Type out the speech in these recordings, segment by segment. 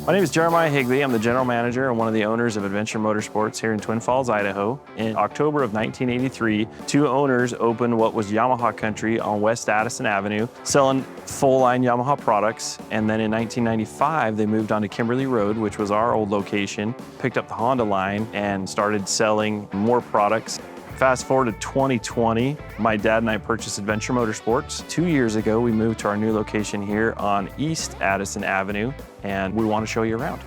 My name is Jerome Higley. I'm the general manager and one of the owners of Adventure Motorsports here in Twin Falls, Idaho. In October of 1983, two owners opened what was Yamaha country on West Addison Avenue, selling full-line Yamaha products. And then in 1995, they moved on to Kimberly Road, which was our old location, picked up the Honda line and started selling more products. Fast forward to 2020, my dad and I purchased Adventure Motorsports. 2 years ago, we moved to our new location here on East Addison Avenue, and we want to show you around.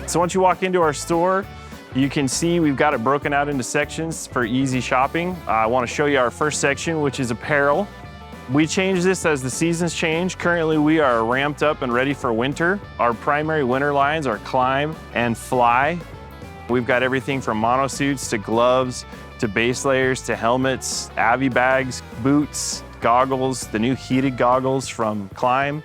So once you walk into our store, you can see we've got it broken out into sections for easy shopping. I want to show you our first section, which is apparel. We change this as the seasons change. Currently, we are ramped up and ready for winter. Our primary winter lines are Climb and Fly. We've got everything from monosuits to gloves, to base layers, to helmets, Avi bags, boots, goggles, the new heated goggles from Climb.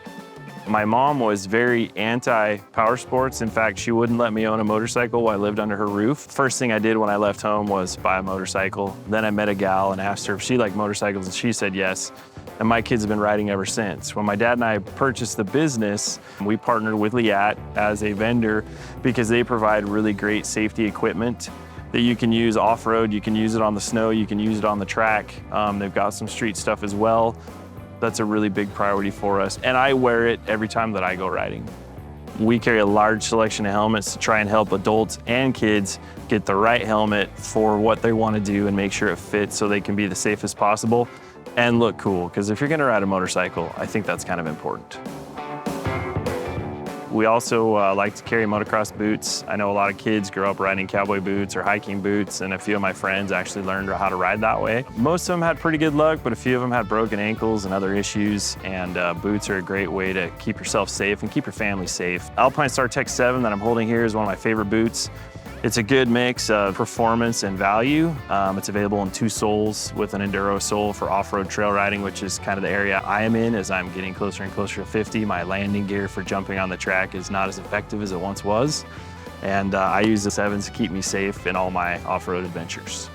My mom was very anti-Powersports. In fact, she wouldn't let me own a motorcycle while I lived under her roof. First thing I did when I left home was buy a motorcycle. Then I met a gal and asked her if she liked motorcycles, and she said yes. And my kids have been riding ever since. When my dad and I purchased the business, we partnered with Liat as a vendor because they provide really great safety equipment that you can use off-road, you can use it on the snow, you can use it on the track. They've got some street stuff as well. That's a really big priority for us. And I wear it every time that I go riding. We carry a large selection of helmets to try and help adults and kids get the right helmet for what they want to do and make sure it fits so they can be the safest possible and look cool, because if you're gonna ride a motorcycle, I think that's kind of important. We also like to carry motocross boots. I know a lot of kids grow up riding cowboy boots or hiking boots, and a few of my friends actually learned how to ride that way. Most of them had pretty good luck, but a few of them had broken ankles and other issues, and boots are a great way to keep yourself safe and keep your family safe. Alpine Star Tech 7 that I'm holding here is one of my favorite boots. It's a good mix of performance and value. It's available in 2 soles with an enduro sole for off-road trail riding, which is kind of the area I am in as I'm getting closer and closer to 50. My landing gear for jumping on the track is not as effective as it once was. And I use the 7s to keep me safe in all my off-road adventures.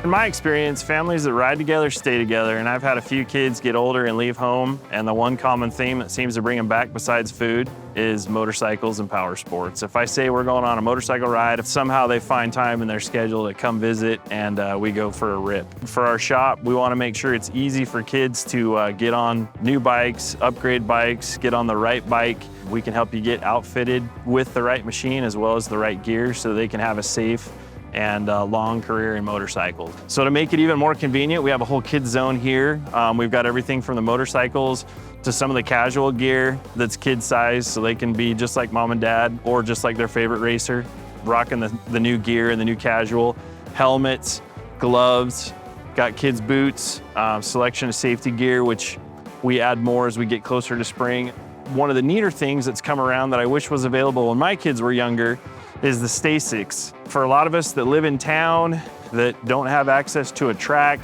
In my experience, families that ride together stay together, and I've had a few kids get older and leave home, and the one common theme that seems to bring them back besides food is motorcycles and power sports. If I say we're going on a motorcycle ride, if somehow they find time in their schedule to come visit and we go for a rip. For our shop, we want to make sure it's easy for kids to get on new bikes, upgrade bikes, get on the right bike. We can help you get outfitted with the right machine as well as the right gear so they can have a safe and a long career in motorcycles. So to make it even more convenient, we have a whole kids zone here. We've got everything from the motorcycles to some of the casual gear that's kid size, so they can be just like mom and dad or just like their favorite racer, rocking the new gear and the new casual. Helmets, gloves, got kids boots, selection of safety gear, which we add more as we get closer to spring. One of the neater things that's come around that I wish was available when my kids were younger is the Stasics. For a lot of us that live in town, that don't have access to a track,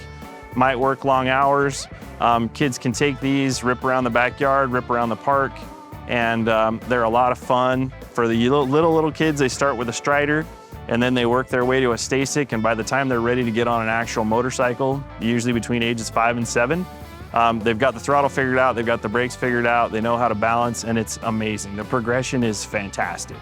might work long hours, kids can take these, rip around the backyard, rip around the park, and they're a lot of fun. For the little kids, they start with a Strider, and then they work their way to a Stasic, and by the time they're ready to get on an actual motorcycle, usually between ages 5 and 7, they've got the throttle figured out, they've got the brakes figured out, they know how to balance, and it's amazing. The progression is fantastic.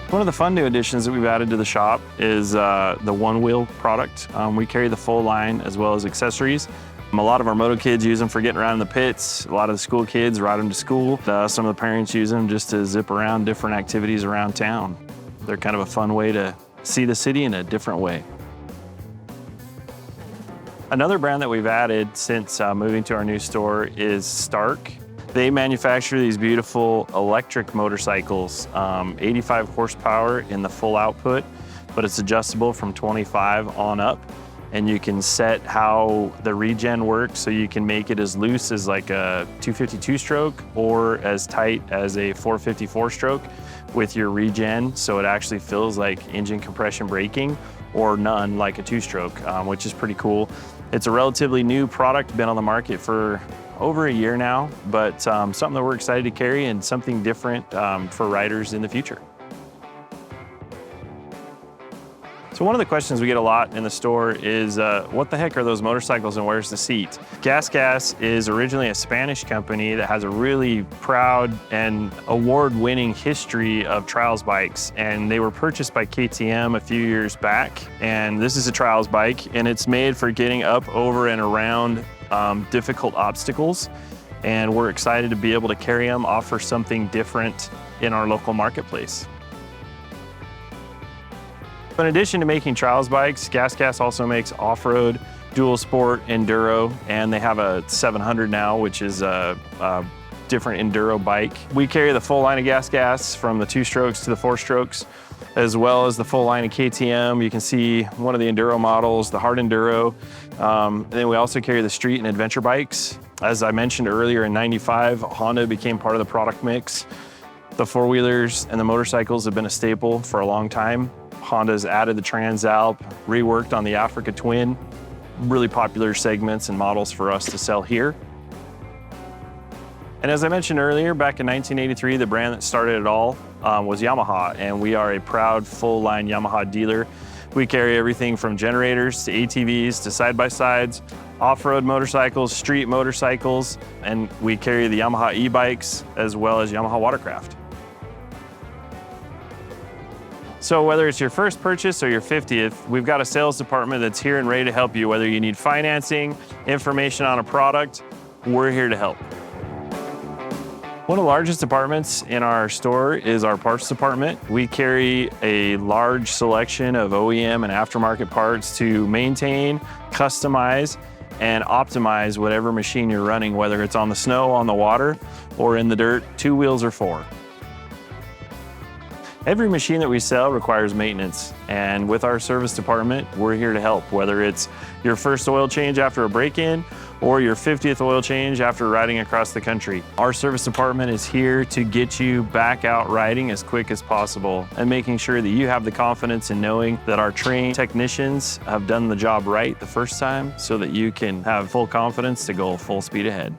One of the fun new additions that we've added to the shop is the one-wheel product. We carry the full line as well as accessories. A lot of our moto kids use them for getting around in the pits. A lot of the school kids ride them to school. Some of the parents use them just to zip around different activities around town. They're kind of a fun way to see the city in a different way. Another brand that we've added since moving to our new store is Stark. They manufacture these beautiful electric motorcycles, 85 horsepower in the full output, but it's adjustable from 25 on up. And you can set how the regen works, so you can make it as loose as like a 252 stroke or as tight as a 454 stroke with your regen, so it actually feels like engine compression braking, or none like a 2-stroke, which is pretty cool. It's a relatively new product, been on the market for over a year now, but something that we're excited to carry and something different for riders in the future. So one of the questions we get a lot in the store is, what the heck are those motorcycles and where's the seat? GasGas is originally a Spanish company that has a really proud and award-winning history of trials bikes. And they were purchased by KTM a few years back. And this is a trials bike, and it's made for getting up, over, and around difficult obstacles. And we're excited to be able to carry them, offer something different in our local marketplace. In addition to making trials bikes, GasGas also makes off-road, dual sport, enduro, and they have a 700 now, which is a different enduro bike. We carry the full line of GasGas from the 2-strokes to the 4-strokes, as well as the full line of KTM. You can see one of the enduro models, the hard enduro. And then we also carry the street and adventure bikes. As I mentioned earlier, in '95, Honda became part of the product mix. The four-wheelers and the motorcycles have been a staple for a long time. Honda's added the Transalp, reworked on the Africa Twin, really popular segments and models for us to sell here. And as I mentioned earlier, back in 1983, the brand that started it all was Yamaha, and we are a proud full-line Yamaha dealer. We carry everything from generators to ATVs to side-by-sides, off-road motorcycles, street motorcycles, and we carry the Yamaha e-bikes as well as Yamaha watercraft. So whether it's your first purchase or your 50th, we've got a sales department that's here and ready to help you. Whether you need financing, information on a product, we're here to help. One of the largest departments in our store is our parts department. We carry a large selection of OEM and aftermarket parts to maintain, customize, and optimize whatever machine you're running, whether it's on the snow, on the water, or in the dirt, 2 wheels or 4. Every machine that we sell requires maintenance, and with our service department, we're here to help, whether it's your first oil change after a break-in or your 50th oil change after riding across the country. Our service department is here to get you back out riding as quick as possible and making sure that you have the confidence in knowing that our trained technicians have done the job right the first time so that you can have full confidence to go full speed ahead.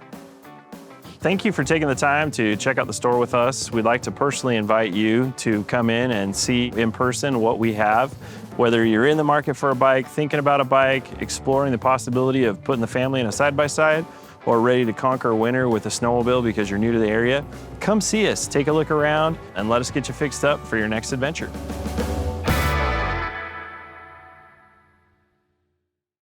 Thank you for taking the time to check out the store with us. We'd like to personally invite you to come in and see in person what we have. Whether you're in the market for a bike, thinking about a bike, exploring the possibility of putting the family in a side-by-side, or ready to conquer winter with a snowmobile because you're new to the area, come see us, take a look around, and let us get you fixed up for your next adventure.